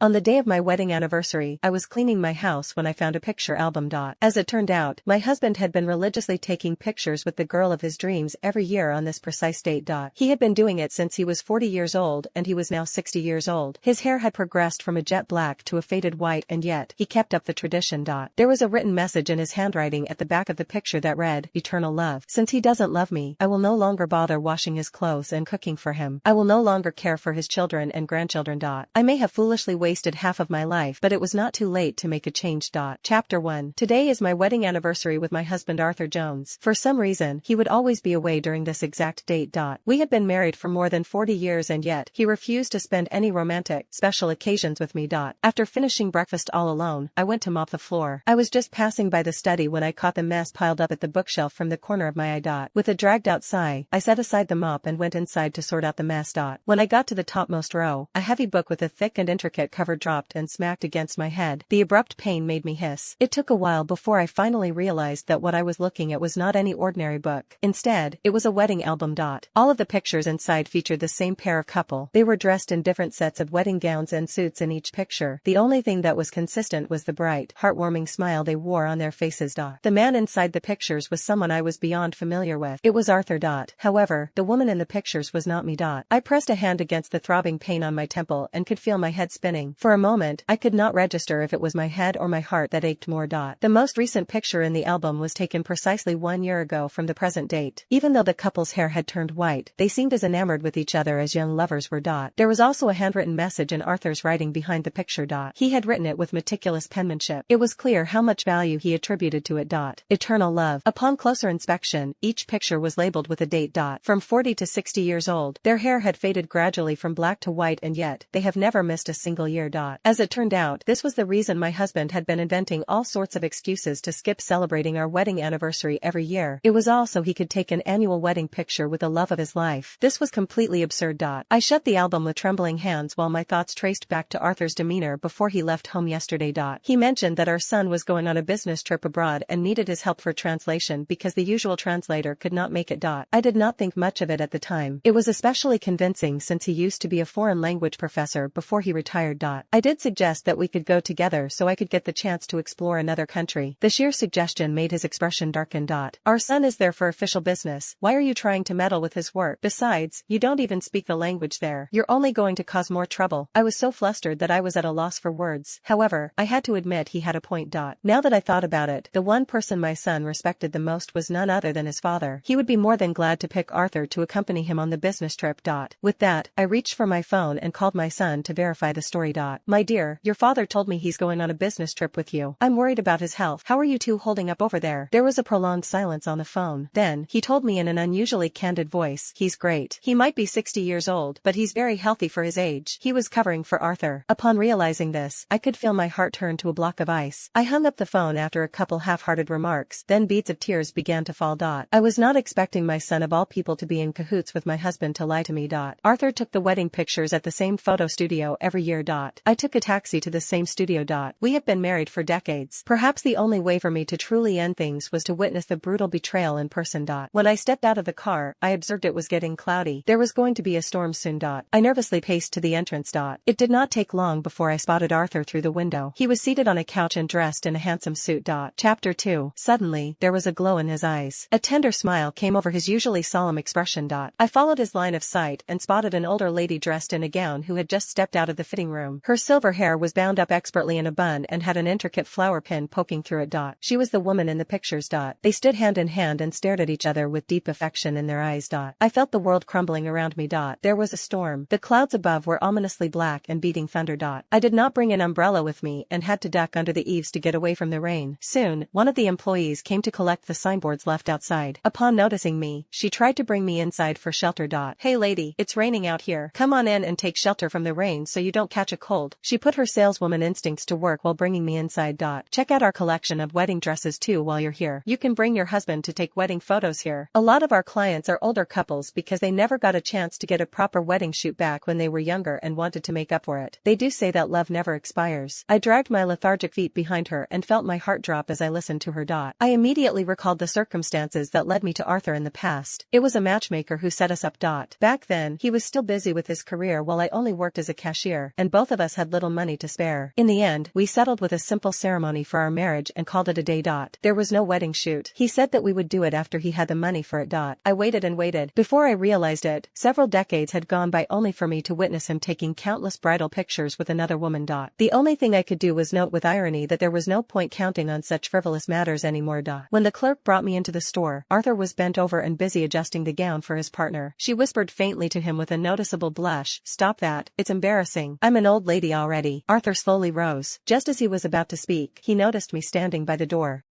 On the day of my wedding anniversary, I was cleaning my house when I found a picture album. As it turned out, my husband had been religiously taking pictures with the girl of his dreams every year on this precise date. He had been doing it since he was 40 years old and he was now 60 years old. His hair had progressed from a jet black to a faded white and yet, he kept up the tradition. There was a written message in his handwriting at the back of the picture that read, "Eternal love. Since he doesn't love me, I will no longer bother washing his clothes and cooking for him. I will no longer care for his children and grandchildren. I may have foolishly wasted half of my life, but it was not too late to make a change. Chapter 1. Today is my wedding anniversary with my husband Arthur Jones. For some reason, he would always be away during this exact date. We had been married for more than 40 years and yet, he refused to spend any romantic, special occasions with me. After finishing breakfast all alone, I went to mop the floor. I was just passing by the study when I caught the mess piled up at the bookshelf from the corner of my eye. With a dragged-out sigh, I set aside the mop and went inside to sort out the mess. When I got to the topmost row, a heavy book with a thick and intricate cover dropped and smacked against my head. The abrupt pain made me hiss. It took a while before I finally realized that what I was looking at was not any ordinary book. Instead, it was a wedding album. All of the pictures inside featured the same pair of couple. They were dressed in different sets of wedding gowns and suits in each picture. The only thing that was consistent was the bright, heartwarming smile they wore on their faces. The man inside the pictures was someone I was beyond familiar with. It was Arthur. However, the woman in the pictures was not me. I pressed a hand against the throbbing pain on my temple and could feel my head spinning. For a moment, I could not register if it was my head or my heart that ached more. The most recent picture in the album was taken precisely 1 year ago from the present date. Even though the couple's hair had turned white, they seemed as enamored with each other as young lovers were. There was also a handwritten message in Arthur's writing behind the picture. He had written it with meticulous penmanship. It was clear how much value he attributed to it. Eternal love. Upon closer inspection, each picture was labeled with a date. From 40 to 60 years old, their hair had faded gradually from black to white and yet, they have never missed a single year. As it turned out, this was the reason my husband had been inventing all sorts of excuses to skip celebrating our wedding anniversary every year. It was all so he could take an annual wedding picture with the love of his life. This was completely absurd. I shut the album with trembling hands while my thoughts traced back to Arthur's demeanor before he left home yesterday. He mentioned that our son was going on a business trip abroad and needed his help for translation because the usual translator could not make it. I did not think much of it at the time. It was especially convincing since he used to be a foreign language professor before he retired. I did suggest that we could go together so I could get the chance to explore another country. The sheer suggestion made his expression darken. Our son is there for official business. Why are you trying to meddle with his work? Besides, you don't even speak the language there. You're only going to cause more trouble. I was so flustered that I was at a loss for words. However, I had to admit he had a point. Now that I thought about it, the one person my son respected the most was none other than his father. He would be more than glad to pick Arthur to accompany him on the business trip. With that, I reached for my phone and called my son to verify the story. My dear, your father told me he's going on a business trip with you. I'm worried about his health. How are you two holding up over there? There was a prolonged silence on the phone. Then, he told me in an unusually candid voice, he's great. He might be 60 years old, but he's very healthy for his age. He was covering for Arthur. Upon realizing this, I could feel my heart turn to a block of ice. I hung up the phone after a couple half-hearted remarks, then beads of tears began to fall. I was not expecting my son of all people to be in cahoots with my husband to lie to me. Arthur took the wedding pictures at the same photo studio every year. I took a taxi to the same studio. We have been married for decades. Perhaps the only way for me to truly end things was to witness the brutal betrayal in person. When I stepped out of the car, I observed it was getting cloudy. There was going to be a storm soon. I nervously paced to the entrance. It did not take long before I spotted Arthur through the window. He was seated on a couch and dressed in a handsome suit. Chapter 2. Suddenly, there was a glow in his eyes. A tender smile came over his usually solemn expression. I followed his line of sight and spotted an older lady dressed in a gown who had just stepped out of the fitting room. Her silver hair was bound up expertly in a bun and had an intricate flower pin poking through it. She was the woman in the pictures. They stood hand in hand and stared at each other with deep affection in their eyes. I felt the world crumbling around me. There was a storm. The clouds above were ominously black and beating thunder. I did not bring an umbrella with me and had to duck under the eaves to get away from the rain. Soon, one of the employees came to collect the signboards left outside. Upon noticing me, she tried to bring me inside for shelter. Hey lady, it's raining out here. Come on in and take shelter from the rain so you don't catch a cold. She put her saleswoman instincts to work while bringing me inside. Check out our collection of wedding dresses too while you're here. You can bring your husband to take wedding photos here. A lot of our clients are older couples because they never got a chance to get a proper wedding shoot back when they were younger and wanted to make up for it. They do say that love never expires. I dragged my lethargic feet behind her and felt my heart drop as I listened to her. I immediately recalled the circumstances that led me to Arthur in the past. It was a matchmaker who set us up. Back then, he was still busy with his career while I only worked as a cashier, and both both of us had little money to spare. In the end, we settled with a simple ceremony for our marriage and called it a day. There was no wedding shoot. He said that we would do it after he had the money for it. I waited and waited. Before I realized it, several decades had gone by only for me to witness him taking countless bridal pictures with another woman. The only thing I could do was note with irony that there was no point counting on such frivolous matters anymore. When the clerk brought me into the store, Arthur was bent over and busy adjusting the gown for his partner. She whispered faintly to him with a noticeable blush, "Stop that, it's embarrassing. I'm an old lady already." Arthur slowly rose. Just as he was about to speak, he noticed me standing by the door.